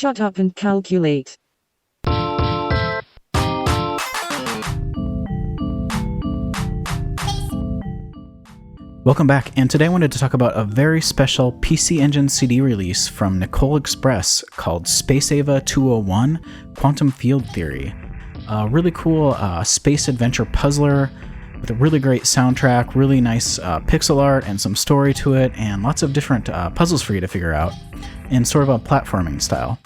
Shut up and calculate. Welcome back, and today I wanted to talk about a very special PC Engine CD release from Nicole Express called Space Ava 201 Quantum Field Theory. A really cool space adventure puzzler with a really great soundtrack, really nice pixel art and some story to it, and lots of different puzzles for you to figure out in sort of a platforming style.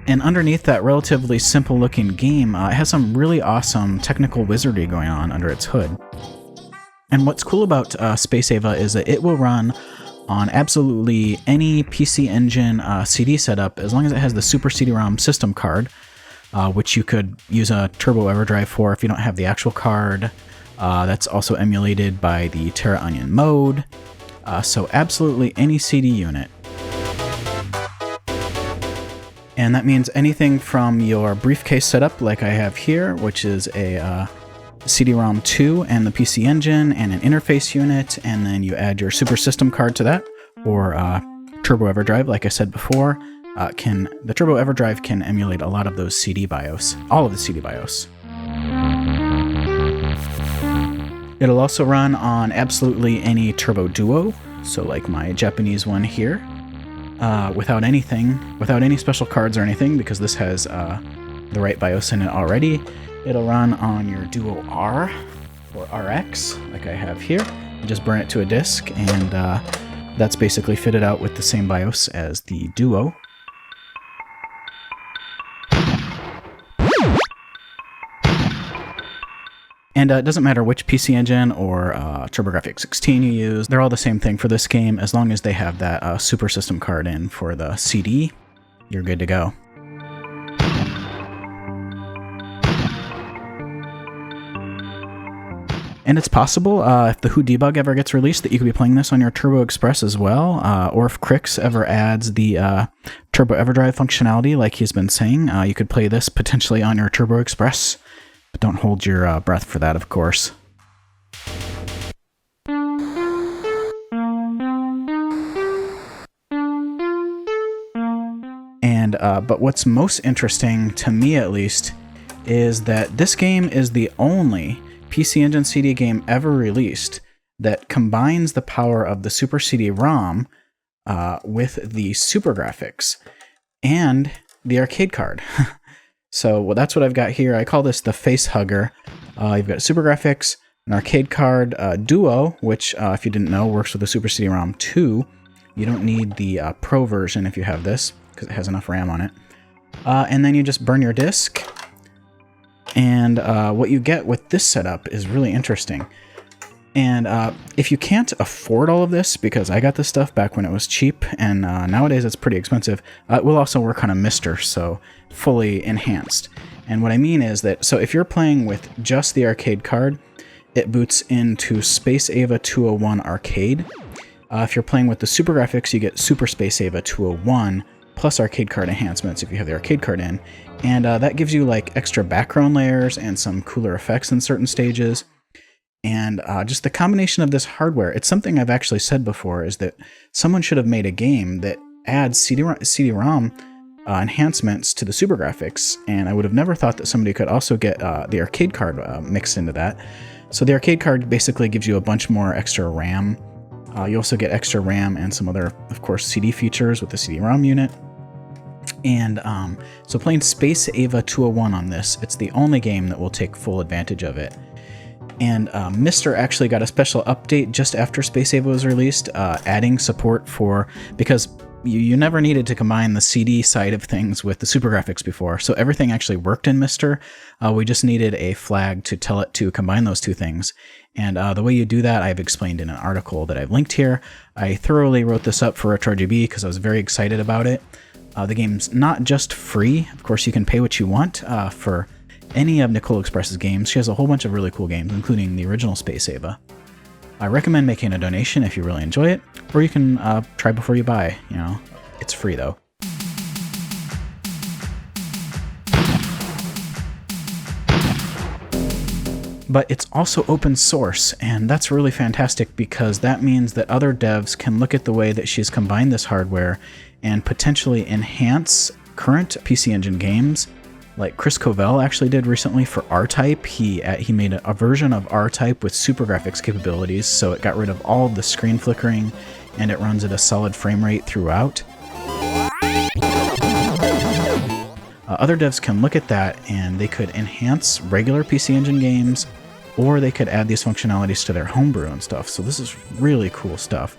And underneath that relatively simple looking game, it has some really awesome technical wizardry going on under its hood. And what's cool about Space Ava is that it will run on absolutely any PC Engine CD setup as long as it has the Super CD-ROM system card, which you could use a Turbo EverDrive for if you don't have the actual card. That's also emulated by the Terra Onion mode. So absolutely any CD unit. And that means anything from your briefcase setup like I have here, which is a CD-ROM² and the PC Engine and an interface unit, and then you add your Super System card to that, or Turbo EverDrive, like I said before. The Turbo EverDrive can emulate a lot of those CD BIOS, all of the CD BIOS. It'll also run on absolutely any Turbo Duo, so like my Japanese one here. Without any special cards or anything, because this has the right BIOS in it already. It'll run on your Duo R or RX, like I have here. You just burn it to a disk, and that's basically fitted out with the same BIOS as the Duo. And it doesn't matter which PC Engine or TurboGrafx-16 you use, they're all the same thing for this game. As long as they have that Super System card in for the CD, you're good to go. And it's possible, if the Who debug ever gets released, that you could be playing this on your Turbo Express as well, or if Crix ever adds the Turbo EverDrive functionality like he's been saying, you could play this potentially on your Turbo Express. But don't hold your breath for that, of course. And but what's most interesting, to me at least, is that this game is the only PC Engine CD game ever released that combines the power of the Super CD-ROM with the SuperGrafx and the arcade card. So well, that's what I've got here. I call this the face hugger. You've got SuperGrafx, an arcade card Duo, which if you didn't know, works with the Super CD-ROM². You don't need the Pro version if you have this, because it has enough RAM on it. And then you just burn your disc. And what you get with this setup is really interesting. And if you can't afford all of this, because I got this stuff back when it was cheap, and nowadays it's pretty expensive, it will also work on a Mister, so fully enhanced. And what I mean is that, so if you're playing with just the arcade card, it boots into Space Ava 201 Arcade. If you're playing with the SuperGrafx, you get Super Space Ava 201 plus arcade card enhancements if you have the arcade card in. And that gives you like extra background layers and some cooler effects in certain stages. And just the combination of this hardware, it's something I've actually said before, is that someone should have made a game that adds CD-ROM enhancements to the SuperGrafx, and I would have never thought that somebody could also get the arcade card mixed into that. So the arcade card basically gives you a bunch more extra RAM. You also get extra RAM and some other, of course, CD features with the CD-ROM unit. And so playing Space Ava 201 on this, it's the only game that will take full advantage of it. And Mister actually got a special update just after Space Ava was released, adding support for, because you never needed to combine the CD side of things with the SuperGrafx before, so everything actually worked in Mister. We just needed a flag to tell it to combine those two things. And the way you do that, I've explained in an article that I've linked here. I thoroughly wrote this up for RetroGB because I was very excited about it. The game's not just free. Of course, you can pay what you want for any of Nicole Express's games. She has a whole bunch of really cool games, including the original Space Ava. I recommend making a donation if you really enjoy it, or you can try before you buy. You know, it's free though. But it's also open source, and that's really fantastic because that means that other devs can look at the way that she's combined this hardware and potentially enhance current PC Engine games, like Chris Covell actually did recently for R-Type. He made a version of R-Type with SuperGrafx capabilities, so it got rid of all of the screen flickering, and it runs at a solid frame rate throughout. Other devs can look at that, and they could enhance regular PC Engine games, or they could add these functionalities to their homebrew and stuff, so this is really cool stuff.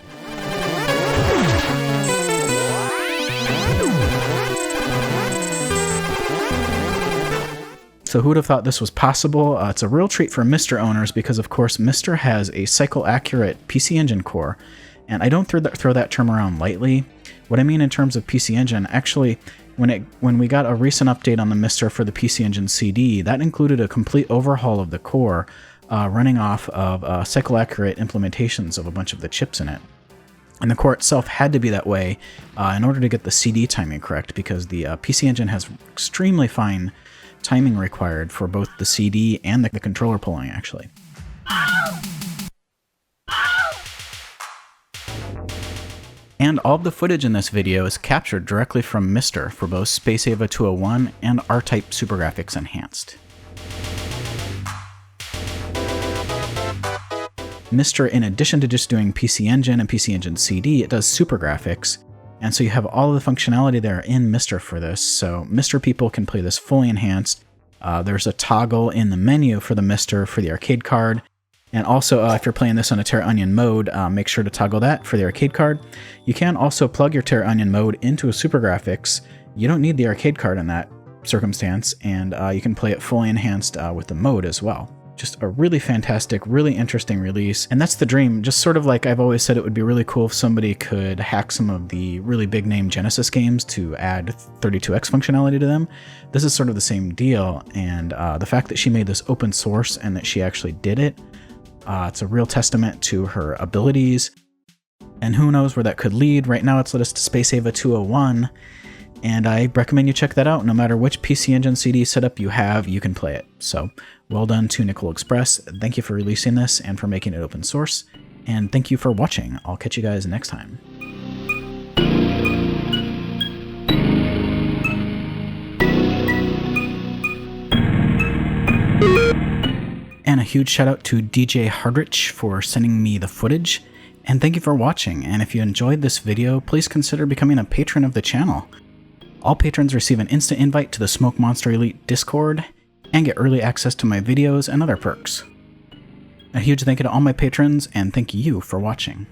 So who would have thought this was possible? It's a real treat for MiSTer owners because, of course, MiSTer has a cycle-accurate PC Engine core, and I don't throw that term around lightly. What I mean in terms of PC Engine, actually, when we got a recent update on the MiSTer for the PC Engine CD, that included a complete overhaul of the core, running off of cycle-accurate implementations of a bunch of the chips in it. And the core itself had to be that way in order to get the CD timing correct, because the PC Engine has extremely fine timing required for both the CD and the controller pulling, actually. And all of the footage in this video is captured directly from MiSTer for both Space Ava 201 and R-Type SuperGrafx Enhanced. MiSTer, in addition to just doing PC Engine and PC Engine CD, it does SuperGrafx, and so you have all of the functionality there in MiSTer for this, so MiSTer people can play this fully enhanced. There's a toggle in the menu for the MiSTer for the arcade card, and also if you're playing this on a Terra Onion mode, make sure to toggle that for the arcade card. You can also plug your Terra Onion mode into a SuperGrafx. You don't need the arcade card in that circumstance, and you can play it fully enhanced with the mode as well. Just a really fantastic, really interesting release, and that's the dream. Just sort of like I've always said, it would be really cool if somebody could hack some of the really big name Genesis games to add 32X functionality to them. This is sort of the same deal, and the fact that she made this open source and that she actually did it, it's a real testament to her abilities, and who knows where that could lead. Right now it's led us to Space Ava 201, and I recommend you check that out. No matter which PC Engine CD setup you have, you can play it. So, well done to Nickel Express. Thank you for releasing this and for making it open source. And thank you for watching. I'll catch you guys next time. And a huge shout out to DJ Hardrich for sending me the footage. And thank you for watching. And if you enjoyed this video, please consider becoming a patron of the channel. All patrons receive an instant invite to the SmokeMonster Elite Discord and get early access to my videos and other perks. A huge thank you to all my patrons, and thank you for watching.